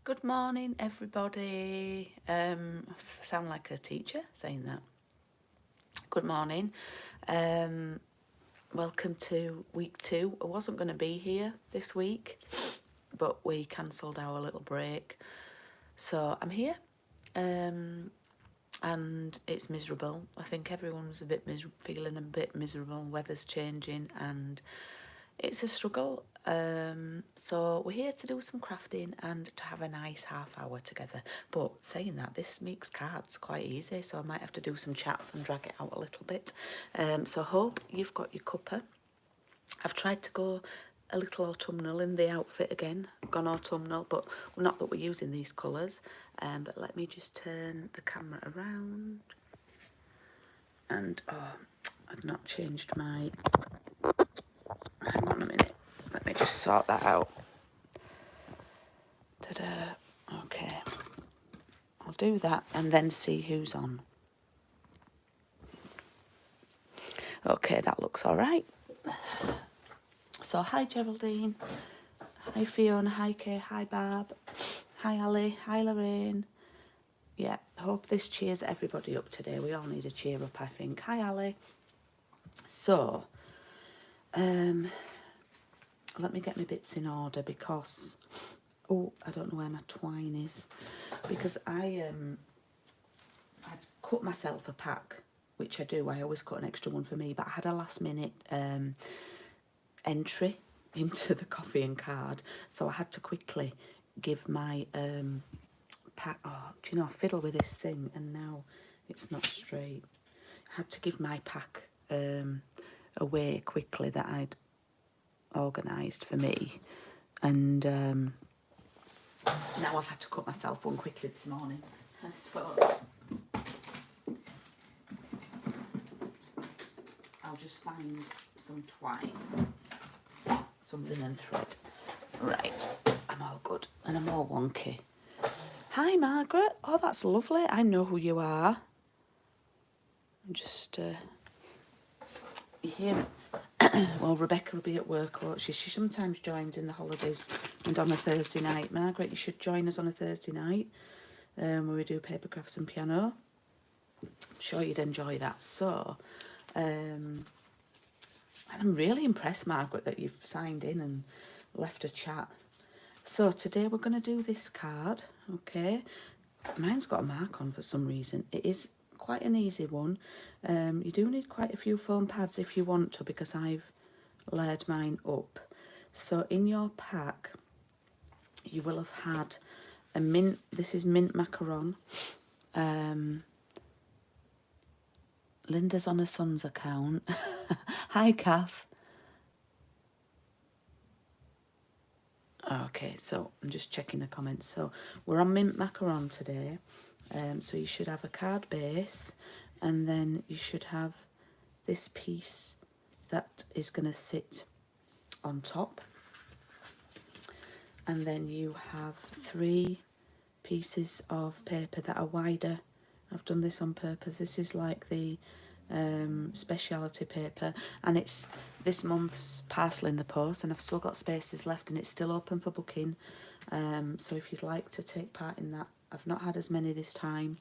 Good morning, everybody. I sound like a teacher saying that. Good morning. Welcome to week 2. I wasn't going to be here this week, but we cancelled our little break. So I'm here, and it's miserable. I think everyone's a bit feeling a bit miserable. Weather's changing and it's a struggle. So we're here to do some crafting and to have a nice half hour together. But saying that, this makes cards quite easy, so I might have to do some chats and drag it out a little bit. So I hope you've got your cuppa. I've tried to go a little autumnal in the outfit again. I've gone autumnal, but not that we're using these colours. But let me just turn the camera around. And I've not changed my... Hang on a minute. Let me just sort that out. Ta-da. Okay. I'll do that and then see who's on. Okay, that looks all right. So, hi Geraldine. Hi Fiona. Hi Kay. Hi Barb. Hi Ali. Hi Lorraine. Yeah, hope this cheers everybody up today. We all need a cheer up, I think. Hi Ali. So, let me get my bits in order because... Oh, I don't know where my twine is. Because I'd cut myself a pack, which I do. I always cut an extra one for me. But I had a last minute entry into the coffee and card. So I had to quickly give my pack... Oh, do you know, I fiddle with this thing and now it's not straight. I had to give my pack away quickly that I'd organised for me. And... now I've had to cut myself one quickly this morning. So I'll just find some twine, some linen thread. Right, I'm all good and I'm all wonky. Hi Margaret. Oh, that's lovely. I know who you are. I'm just you hear it. Well, Rebecca will be at work, won't she? She sometimes joins in the holidays and on a Thursday night. Margaret, you should join us on a Thursday night where we do paper crafts and piano. I'm sure you'd enjoy that. So, and I'm really impressed, Margaret, that you've signed in and left a chat. So today we're going to do this card, okay? Mine's got a mark on for some reason. It is quite an easy one. You do need quite a few foam pads if you want to, because I've layered mine up. So in your pack you will have had a mint, this is mint macaron. Linda's on her son's account. Hi Kath. Okay, so I'm just checking the comments. So we're on mint macaron today. So you should have a card base, and then you should have this piece that is going to sit on top. And then you have 3 pieces of paper that are wider. I've done this on purpose. This is like the speciality paper, and it's this month's parcel in the post, and I've still got spaces left and it's still open for booking. So if you'd like to take part in that, I've not had as many this time,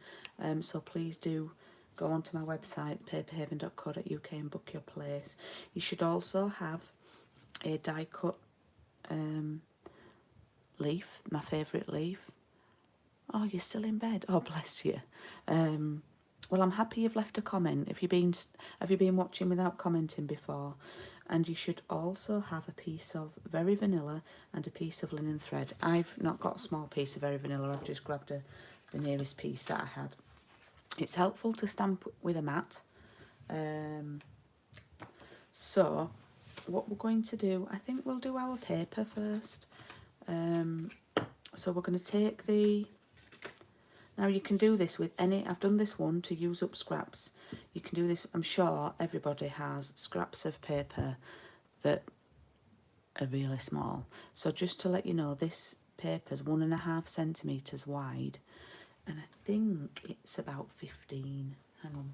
so please do go onto my website paperhaven.co.uk and book your place. You should also have a die cut leaf, my favourite leaf. Oh, you're still in bed. Oh, bless you. Well, I'm happy you've left a comment. Have you been watching without commenting before? And you should also have a piece of very vanilla and a piece of linen thread. I've not got a small piece of very vanilla. I've just grabbed the nearest piece that I had. It's helpful to stamp with a mat. So what we're going to do, I think we'll do our paper first. So we're going to take the... Now you can do this with any... I've done this one to use up scraps. You can do this... I'm sure everybody has scraps of paper that are really small. So just to let you know, this paper's 1.5 centimetres wide. And I think it's about 15. Hang on.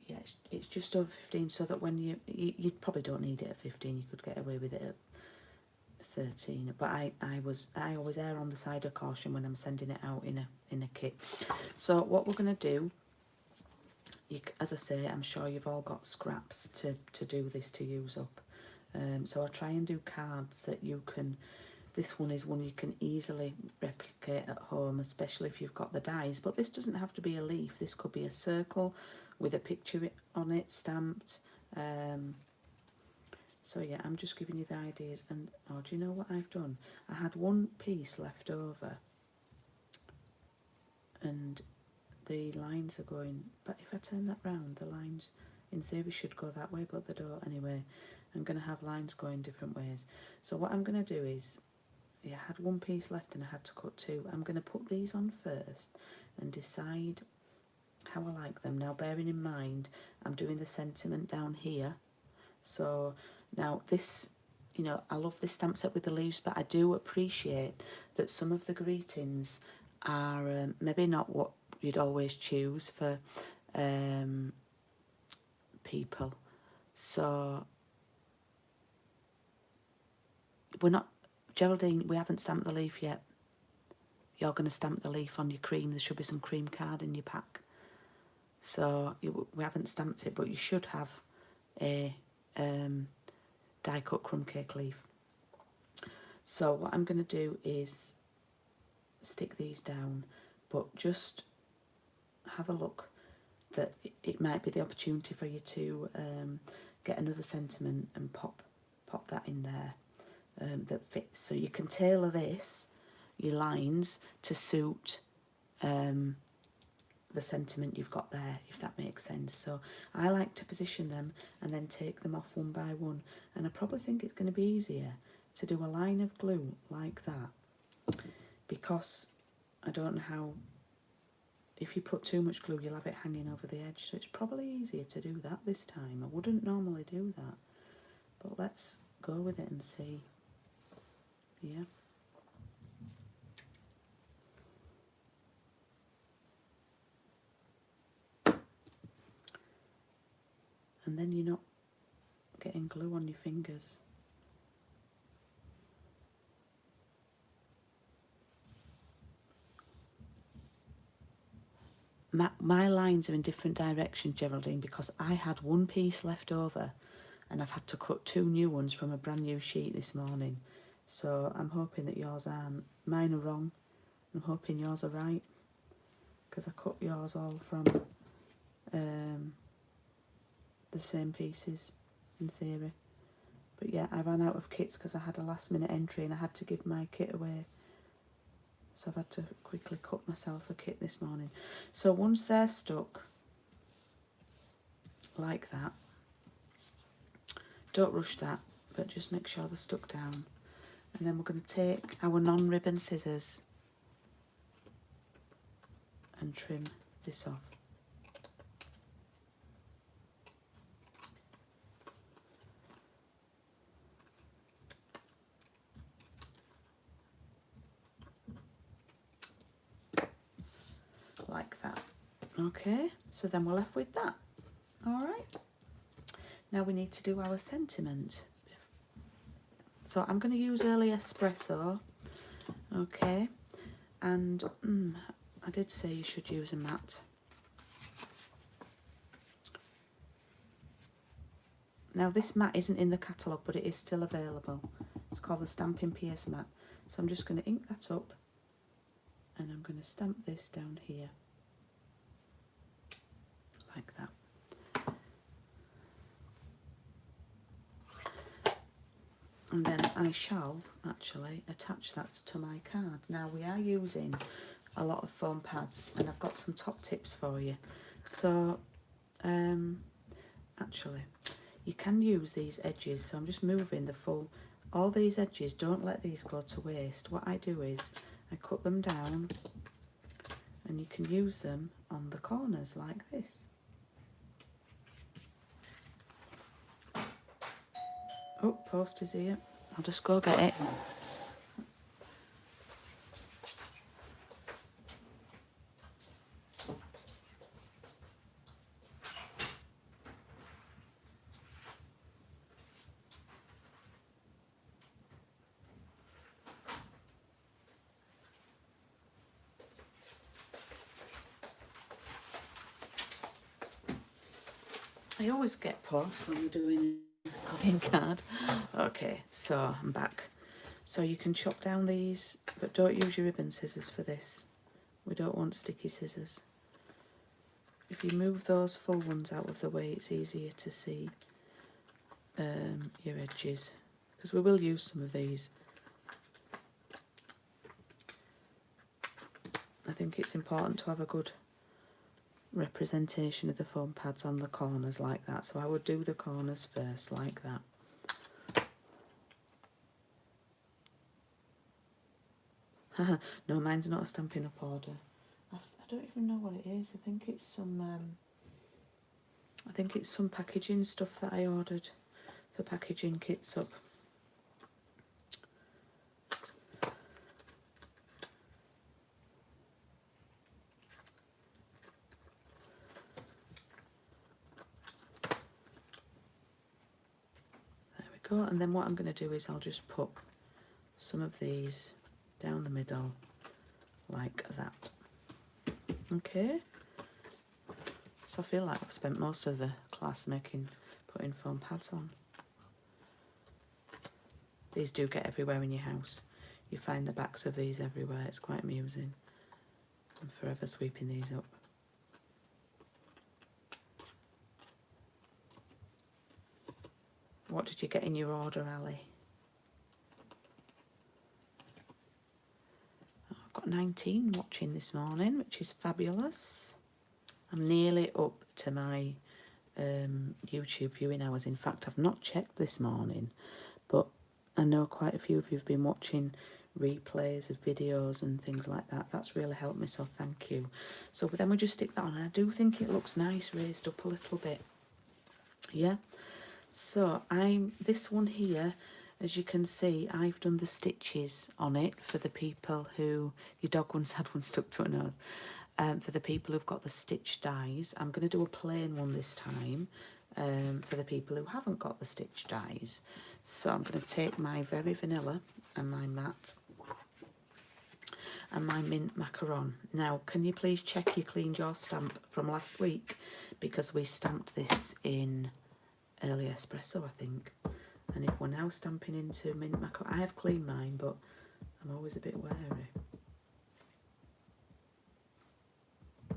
Yeah, it's just over 15, so that when you probably don't need it at 15. You could get away with it at 13, but I always err on the side of caution when I'm sending it out in a kit. So what we're going to do, as I say, I'm sure you've all got scraps to do this, to use up. So I'll try and do cards that you can, this one is one you can easily replicate at home, especially if you've got the dies. But this doesn't have to be a leaf. This could be a circle with a picture on it stamped. So yeah, I'm just giving you the ideas. And oh, do you know what I've done? I had one piece left over, and the lines are going, but if I turn that round, the lines in theory should go that way, but they don't anyway. I'm going to have lines going different ways. So what I'm going to do is, yeah, I had one piece left and I had to cut two. I'm going to put these on first and decide how I like them. Now, bearing in mind, I'm doing the sentiment down here. So now this, you know, I love this stamp set with the leaves, but I do appreciate that some of the greetings are maybe not what you'd always choose for people. So we're not, Geraldine, we haven't stamped the leaf yet. You're going to stamp the leaf on your cream. There should be some cream card in your pack. So we haven't stamped it, but you should have a die cut crumb cake leaf. So what I'm going to do is stick these down, but just have a look that it might be the opportunity for you to get another sentiment and pop that in there that fits. So you can tailor this, your lines, to suit the sentiment you've got there, if that makes sense. So I like to position them and then take them off one by one, and I probably think it's going to be easier to do a line of glue like that, because I don't know how, if you put too much glue you'll have it hanging over the edge, so it's probably easier to do that this time. I wouldn't normally do that, but let's go with it and see. Yeah. And then you're not getting glue on your fingers. My lines are in different directions, Geraldine, because I had one piece left over and I've had to cut two new ones from a brand new sheet this morning. So I'm hoping that yours aren't. Mine are wrong. I'm hoping yours are right, because I cut yours all from the same pieces in theory. But yeah, I ran out of kits because I had a last minute entry and I had to give my kit away. So I've had to quickly cut myself a kit this morning. So once they're stuck like that, don't rush that, but just make sure they're stuck down. And then we're going to take our non-ribbon scissors and trim this off. Like that. Okay, so then we're left with that. All right. Now we need to do our sentiment. So I'm going to use early espresso. Okay. And I did say you should use a matte. Now this matte isn't in the catalogue, but it is still available. It's called the Stampin' PS matte. So I'm just going to ink that up, and I'm going to stamp this down here. Like that. And then I shall actually attach that to my card. Now we are using a lot of foam pads, and I've got some top tips for you. So actually you can use these edges, so I'm just moving the full, all these edges, don't let these go to waste. What I do is I cut them down, and you can use them on the corners like this. Oh, post is here. I'll just go get it. I always get paused when we're doing a copying card. Okay, so I'm back. So you can chop down these, but don't use your ribbon scissors for this. We don't want sticky scissors. If you move those full ones out of the way, it's easier to see your edges, because we will use some of these. I think it's important to have a good representation of the foam pads on the corners like that. So I would do the corners first like that. No, mine's not a Stampin' Up order. I don't even know what it is. I think it's some packaging stuff that I ordered for packaging kits up. There we go. And then what I'm going to do is I'll just put some of these down the middle like that. Okay. So I feel like I've spent most of the class putting foam pads on. These do get everywhere in your house. You find the backs of these everywhere. It's quite amusing. I'm forever sweeping these up. What did you get in your order, Ali? Oh, I've got 19 watching this morning, which is fabulous. I'm nearly up to my YouTube viewing hours. In fact, I've not checked this morning, but I know quite a few of you have been watching replays of videos and things like that. That's really helped me, so thank you. So then we just stick that on. I do think it looks nice raised up a little bit. Yeah. So this one here, as you can see, I've done the stitches on it for the people who, your dog once had one stuck to her nose. For the people who've got the stitch dies. I'm going to do a plain one this time for the people who haven't got the stitch dies. So I'm going to take my Very Vanilla and my Matte and my Mint Macaron. Now, can you please check you cleaned your stamp from last week? Because we stamped this in Early Espresso, I think. And if we're now stamping into Mint Macaron, I have cleaned mine, but I'm always a bit wary. I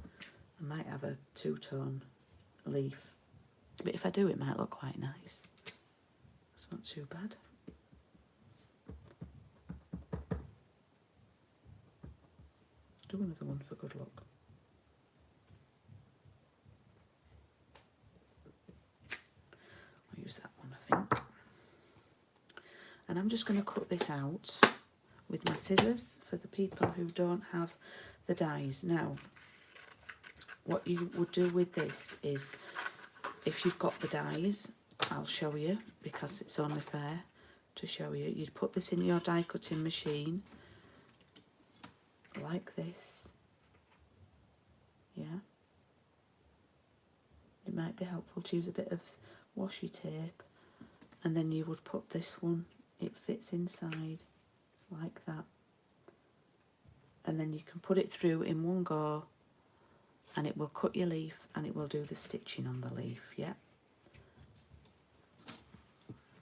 might have a two-tone leaf, but if I do, it might look quite nice. It's not too bad. Do another one for good luck. I'll use that one, I think. And I'm just going to cut this out with my scissors for the people who don't have the dies. Now, what you would do with this is, if you've got the dies, I'll show you, because it's only fair to show you. You'd put this in your die cutting machine, like this. Yeah. It might be helpful to use a bit of washi tape, and then you would put this one, it fits inside, like that. And then you can put it through in one go, and it will cut your leaf and it will do the stitching on the leaf, yeah?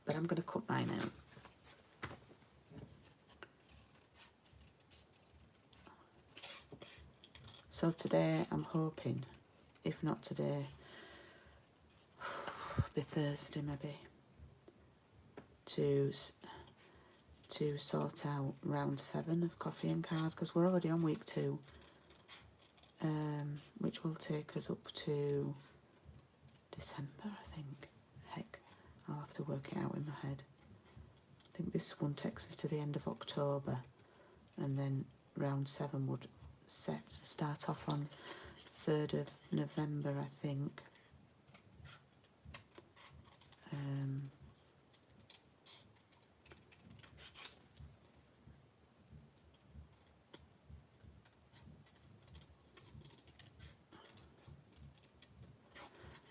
But I'm going to cut mine out. So today I'm hoping, if not today, be Thursday maybe, to sort out round 7 of Coffee and Card, because we're already on week 2. Which will take us up to December, I think. Heck, I'll have to work it out in my head. I think this one takes us to the end of October, and then round 7 would start off on 3rd of November, I think.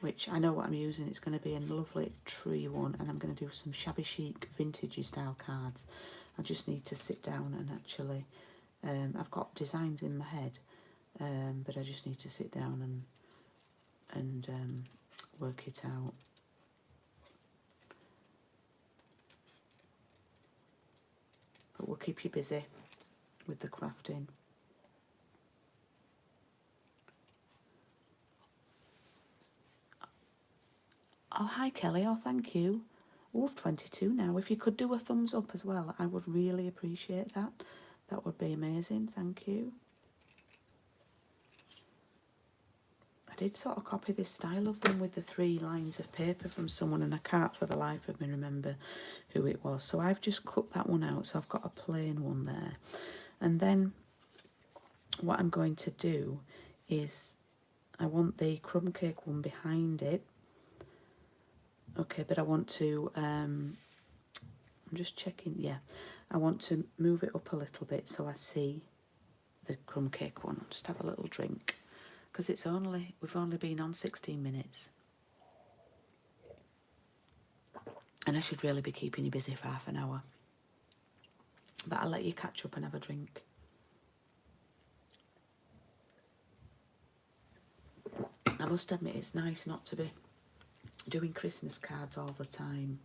Which I know what I'm using. It's going to be a lovely tree one, and I'm going to do some shabby chic vintagey style cards. I just need to sit down and actually, I've got designs in my head, but I just need to sit down and work it out. But we'll keep you busy with the crafting. Oh, hi Kelly. Oh, thank you. Oh, 22 now. If you could do a thumbs up as well, I would really appreciate that. That would be amazing. Thank you. I did sort of copy this style of one with the 3 lines of paper from someone, and I can't for the life of me remember who it was. So I've just cut that one out, so I've got a plain one there. And then what I'm going to do is I want the crumb cake one behind it. Okay, but I want to, I'm just checking, yeah. I want to move it up a little bit so I see the crumb cake one. I'll just have a little drink, because we've only been on 16 minutes. And I should really be keeping you busy for half an hour. But I'll let you catch up and have a drink. I must admit, it's nice not to be doing Christmas cards all the time.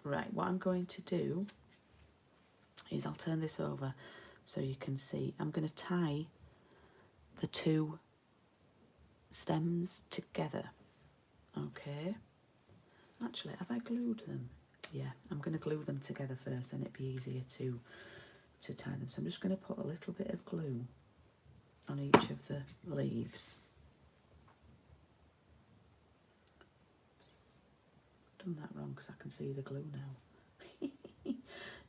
Right, what I'm going to do is I'll turn this over so you can see. I'm going to tie the 2 stems together. Okay. Actually, have I glued them? Yeah, I'm going to glue them together first, and it'd be easier to tie them. So I'm just going to put a little bit of glue on each of the leaves. Done that wrong because I can see the glue now.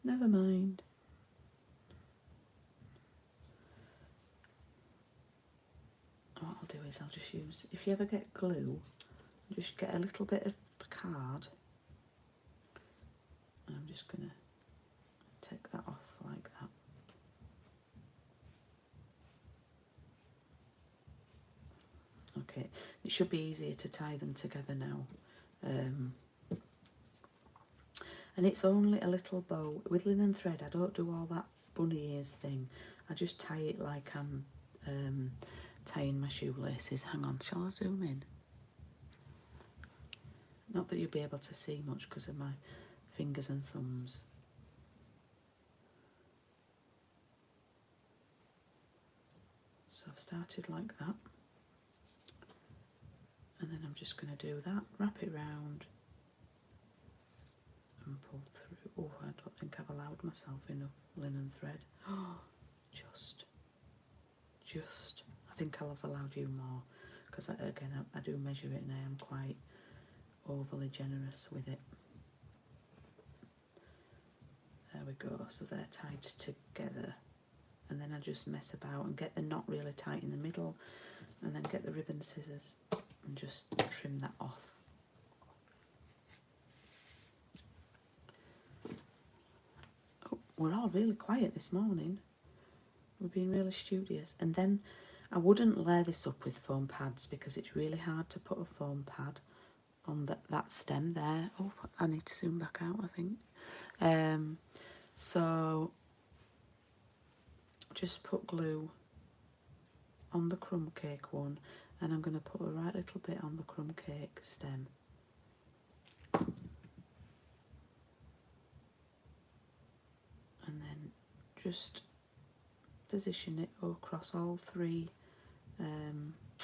Never mind. What I'll do is I'll just use, if you ever get glue, just get a little bit of card. And I'm just going to take that off like that. Okay, it should be easier to tie them together now. And it's only a little bow. With linen thread, I don't do all that bunny ears thing. I just tie it like I'm tying my shoelaces. Hang on, shall I zoom in? Not that you'll be able to see much because of my fingers and thumbs. So I've started like that. And then I'm just going to do that, wrap it round and pull through. Oh, I don't think I've allowed myself enough linen thread. Oh, just. I think I'll have allowed you more, because again, I do measure it and I am quite overly generous with it. There we go, so they're tied together. And then I just mess about and get the knot really tight in the middle, and then get the ribbon scissors and just trim that off. Oh, we're all really quiet this morning. We're being really studious. And then I wouldn't layer this up with foam pads because it's really hard to put a foam pad on that stem there. Oh, I need to zoom back out, I think. So just put glue on the crumb cake one, and I'm going to put a right little bit on the crumb cake stem. And then just position it across all 3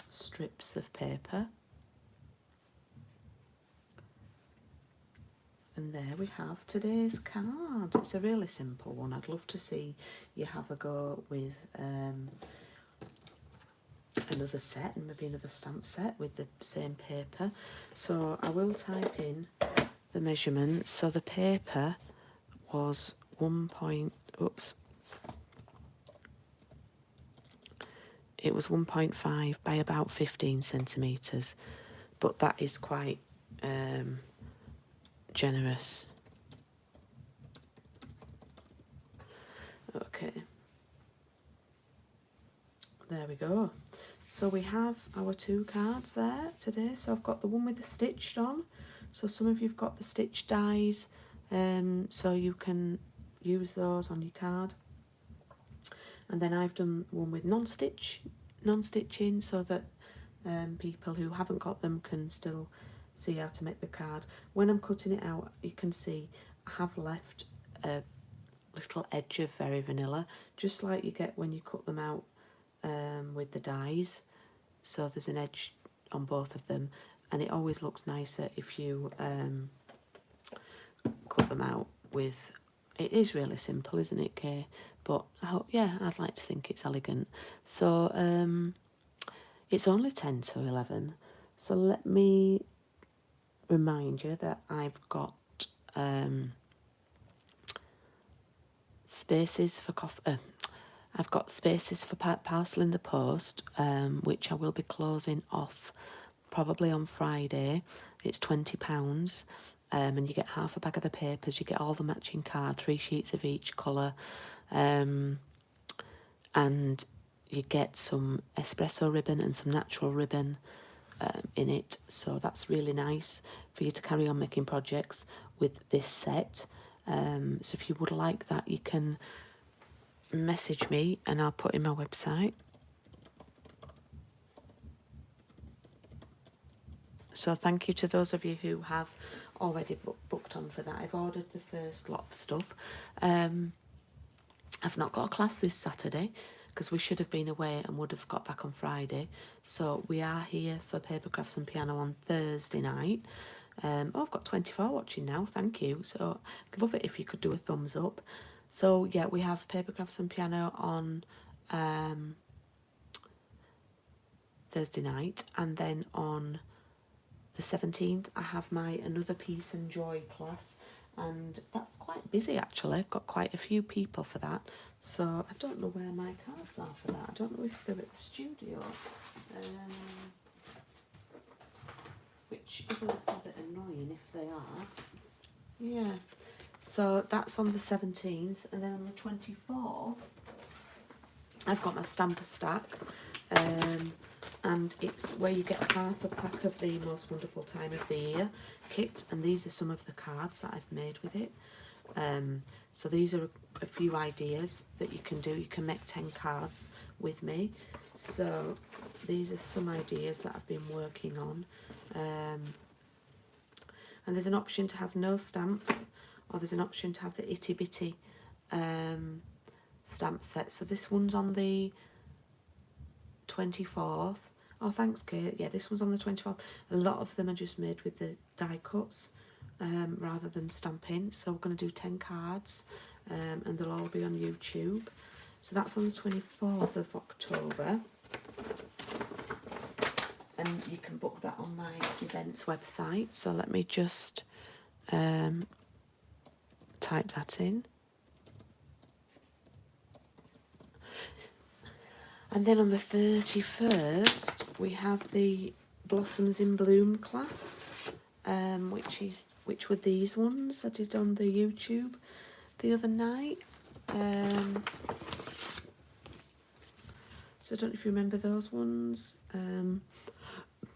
strips of paper. And there we have today's card. It's a really simple one. I'd love to see you have a go with another set, and maybe another stamp set with the same paper. So I will type in the measurements. So the paper was it was 1.5 by about 15 centimetres, but that is quite generous. Okay, there we go. So we have our 2 cards there today. So I've got the one with the stitched on. So some of you've got the stitch dies, so you can use those on your card. And then I've done one with non-stitching, so that people who haven't got them can still see how to make the card. When I'm cutting it out, you can see I have left a little edge of Very Vanilla, just like you get when you cut them out with the dies. So there's an edge on both of them, and it always looks nicer if you cut them out with... It is really simple, isn't it, Kay? But yeah, I'd like to think it's elegant. So it's only 10 to 11. So let me remind you that I've got spaces for I've got spaces for parcel in the post, which I will be closing off probably on Friday. It's £20, and you get half a bag of the papers. You get all the matching card, 3 sheets of each colour, and you get some espresso ribbon and some natural ribbon in it. So that's really nice for you to carry on making projects with this set. So if you would like that, you can message me and I'll put in my website. So thank you to those of you who have already booked on for that. I've ordered the first lot of stuff. I've not got a class this Saturday because we should have been away and would have got back on Friday. So we are here for Paper Crafts and Piano on Thursday night. Oh, I've got 24 watching now, thank you. So I'd love it if you could do a thumbs up. So yeah, we have Paper Crafts and Piano on Thursday night, and then on the 17th I have my Another Peace and Joy class, and that's quite busy actually. I've got quite a few people for that, so I don't know where my cards are for that. I don't know if they're at the studio, which is a little bit annoying if they are. Yeah, so that's on the 17th, and then on the 24th I've got my Stamper Stack, and it's where you get half a pack of the Most Wonderful Time of the Year kit, and these are some of the cards that I've made with it. So these are a few ideas that you can do. You can make 10 cards with me. So these are some ideas that I've been working on. And there's an option to have no stamps, or there's an option to have the itty bitty stamp set. So this one's on the 24th. Oh, thanks, Kate. Yeah, this one's on the 24th. A lot of them are just made with the die cuts rather than stamping. So we're going to do 10 cards, and they'll all be on YouTube. So that's on the 24th of October. And you can book that on my events website. So let me just type that in. And then on the 31st, we have the Blossoms in Bloom class, which were these ones I did on the YouTube the other night. So I don't know if you remember those ones.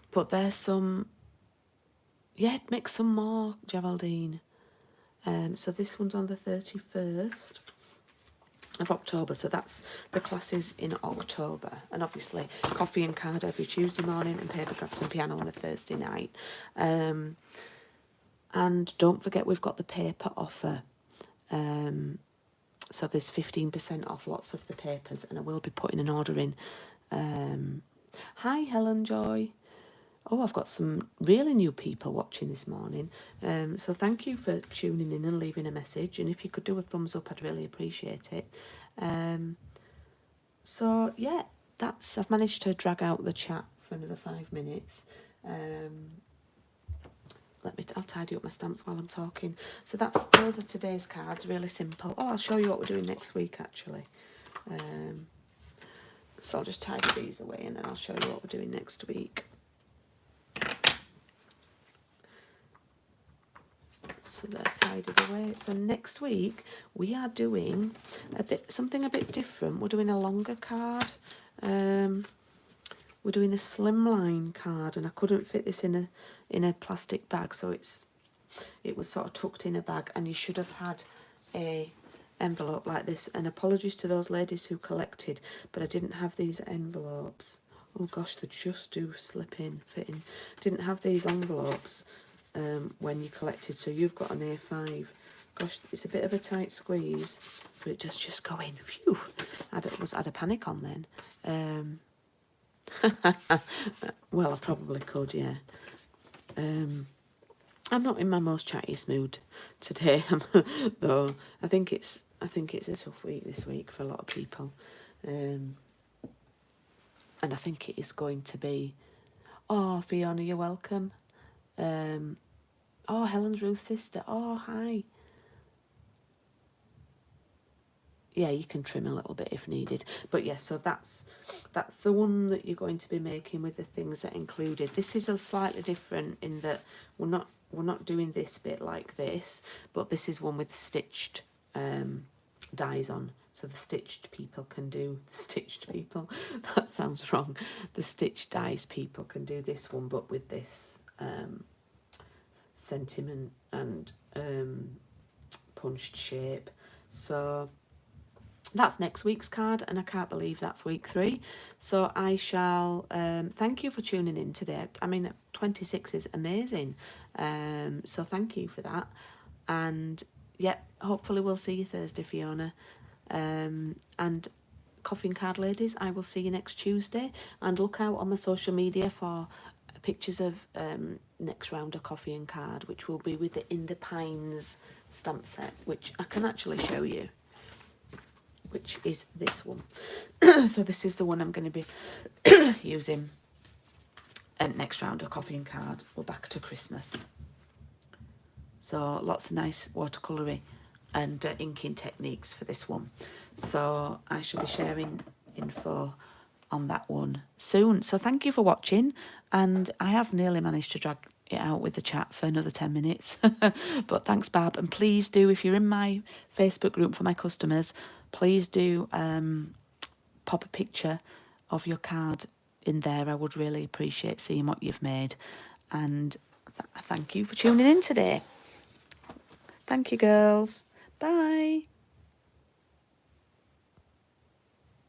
But there's some... Yeah, make some more, Geraldine. So this one's on the 31st of October, so that's the classes in October, and obviously coffee and card every Tuesday morning, and Paper Crafts and Piano on a Thursday night. And don't forget, we've got the paper offer, so there's 15% off lots of the papers, and I will be putting an order in. Hi Helen Joy. Oh, I've got some really new people watching this morning. So thank you for tuning in and leaving a message. And if you could do a thumbs up, I'd really appreciate it. So yeah, I've managed to drag out the chat for another 5 minutes. I'll tidy up my stamps while I'm talking. So those are today's cards, really simple. Oh, I'll show you what we're doing next week actually. So I'll just tidy these away and then I'll show you what we're doing next week. So they're tidied away. So next week we are doing something a bit different. We're doing a longer card. We're doing a slimline card, and I couldn't fit this in a plastic bag, so it was sort of tucked in a bag, and you should have had a envelope like this. And apologies to those ladies who collected, but I didn't have these envelopes. Oh gosh, they just do slip in, fit in. Didn't have these envelopes when you collected, so you've got an A5. Gosh, it's a bit of a tight squeeze, but it does just go in. Phew! I had a panic on then. Well, I probably could, yeah. I'm not in my most chattiest mood today, though. I think it's a tough week this week for a lot of people, and I think it is going to be. Oh, Fiona, you're welcome. Oh, Helen's Ruth's sister. Oh, hi. Yeah, you can trim a little bit if needed. But yeah, so that's the one that you're going to be making with the things that included. This is a slightly different in that we're not doing this bit like this, but this is one with stitched dies on. So the stitched people can do the stitched people. That sounds wrong. The stitched dies people can do this one, but with this sentiment and punched shape. So that's next week's card, and I can't believe that's week 3. So I shall thank you for tuning in today. I mean, 26 is amazing. So thank you for that. And yeah, hopefully we'll see you Thursday, Fiona. And Coffee and Card ladies, I will see you next Tuesday. And look out on my social media for pictures of next round of Coffee and Card, which will be with the In the Pines stamp set, which I can actually show you, which is this one. So this is the one I'm going to be using next round of Coffee and Card. We're back to Christmas. So lots of nice watercolouring and inking techniques for this one. So I shall be sharing info on that one soon. So thank you for watching, and I have nearly managed to drag it out with the chat for another 10 minutes. But thanks, Barb, and please do, if you're in my Facebook group for my customers, please do pop a picture of your card in there. I would really appreciate seeing what you've made. And thank you for tuning in today. Thank you, girls. Bye.